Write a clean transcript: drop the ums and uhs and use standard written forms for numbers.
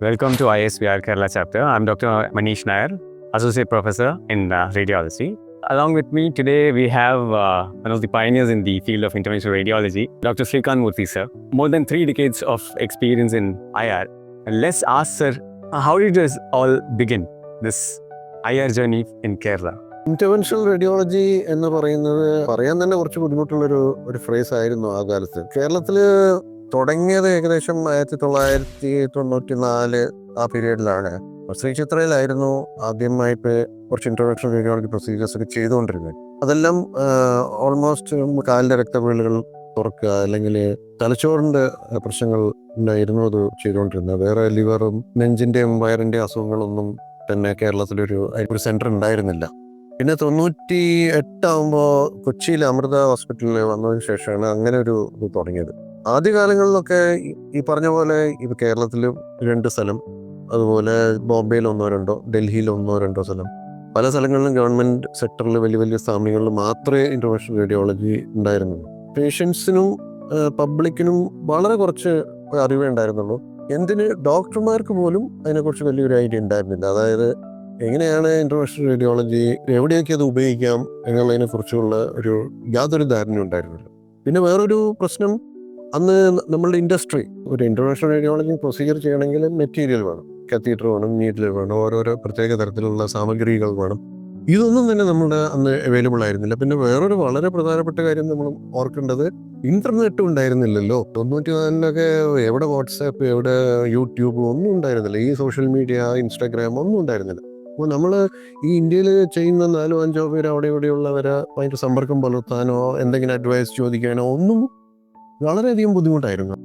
Welcome to ISVR Kerala chapter. I'm Dr. Manish Nair, Associate Professor in Radiology. Along with me today, we have one of the pioneers in the field of interventional radiology, Dr. Srikanth Murthy, sir. More than 3 decades of experience in IR. And let's ask, sir, how did this all begin, this IR journey in Kerala? Interventional radiology എന്ന് പറയുന്നത് പറയാൻ തന്നെ കുറച്ച് ബുദ്ധിമുട്ടുള്ളൊരു phrase ആയിരുന്നു ആ കാലത്ത്. കേരളത്തിൽ തുടങ്ങിയത് ഏകദേശം 1994 ആ പീരീഡിലാണ്. ശ്രീ ചിത്രയിലായിരുന്നു ആദ്യമായിട്ട് കുറച്ച് ഇന്റർവെൻഷണൽ റേഡിയോളജി പ്രൊസീജിയേഴ്സ് ഒക്കെ ചെയ്തുകൊണ്ടിരുന്നത്. അതെല്ലാം ഓൾമോസ്റ്റ് കാലിൻ്റെ രക്തക്കുഴലുകൾ തുറക്കുക, അല്ലെങ്കിൽ തലച്ചോറിൻ്റെ പ്രശ്നങ്ങൾ ഉണ്ടായിരുന്നു അത് ചെയ്തുകൊണ്ടിരുന്നത്. വേറെ ലിവറും നെഞ്ചിൻ്റെയും വയറിൻ്റെയും അസുഖങ്ങളൊന്നും തന്നെ കേരളത്തിലൊരു സെൻറ്റർ ഉണ്ടായിരുന്നില്ല. പിന്നെ 98 കൊച്ചിയിൽ അമൃത ഹോസ്പിറ്റലിൽ വന്നതിന് ശേഷമാണ് അങ്ങനെ ഒരു ഇത് തുടങ്ങിയത്. ആദ്യകാലങ്ങളിലൊക്കെ ഈ പറഞ്ഞ പോലെ ഇത് കേരളത്തിൽ 2 സ്ഥലം, അതുപോലെ ബോംബെയിൽ 1-2, ഡൽഹിയിൽ 1-2 സ്ഥലം, പല സ്ഥലങ്ങളിലും ഗവൺമെൻറ് സെക്ടറിൽ വലിയ വലിയ സ്ഥാപനങ്ങളിൽ മാത്രമേ ഇന്റർവെൻഷണൽ റേഡിയോളജി ഉണ്ടായിരുന്നുള്ളൂ. പേഷ്യൻസിനും പബ്ലിക്കിനും വളരെ കുറച്ച് അറിവേ ഉണ്ടായിരുന്നുള്ളൂ. എന്തിന് ഡോക്ടർമാർക്ക് പോലും അതിനെക്കുറിച്ച് വലിയൊരു ഐഡിയ ഉണ്ടായിരുന്നില്ല. അതായത് എങ്ങനെയാണ് ഇന്റർവെൻഷണൽ റേഡിയോളജി, എവിടെയൊക്കെ അത് ഉപയോഗിക്കാം എന്നുള്ളതിനെ കുറിച്ചുള്ള യാതൊരു ധാരണ ഉണ്ടായിരുന്നില്ല. പിന്നെ വേറൊരു പ്രശ്നം, അന്ന് നമ്മളുടെ ഇൻഡസ്ട്രി ഒരു ഇന്റർവെൻഷണൽ റേഡിയോളജി പ്രൊസീജിയർ ചെയ്യണമെങ്കിൽ മെറ്റീരിയൽ വേണം, കത്തീറ്റർ വേണം, നീഡിൽ വേണം, ഓരോരോ പ്രത്യേക തരത്തിലുള്ള സാമഗ്രികൾ വേണം. ഇതൊന്നും തന്നെ നമ്മുടെ അന്ന് അവൈലബിൾ ആയിരുന്നില്ല. പിന്നെ വേറൊരു വളരെ പ്രധാനപ്പെട്ട കാര്യം നമ്മൾ ഓർക്കേണ്ടത്, ഇന്റർനെറ്റും ഉണ്ടായിരുന്നില്ലല്ലോ. 94 എവിടെ വാട്സാപ്പ്, എവിടെ യൂട്യൂബ് ഒന്നും ഉണ്ടായിരുന്നില്ല. ഈ സോഷ്യൽ മീഡിയ, ഇൻസ്റ്റാഗ്രാം ഒന്നും ഉണ്ടായിരുന്നില്ല. അപ്പോൾ നമ്മൾ ഈ ഇന്ത്യയിൽ ചെയ്യുന്ന 4-5 പേര് അവിടെ ഇവിടെയുള്ളവരെ അതിൻ്റെ സമ്പർക്കം പുലർത്താനോ എന്തെങ്കിലും അഡ്വൈസ് ചോദിക്കാനോ ഒന്നും വളരെയധികം ബുദ്ധിമുട്ടായിരുന്നു.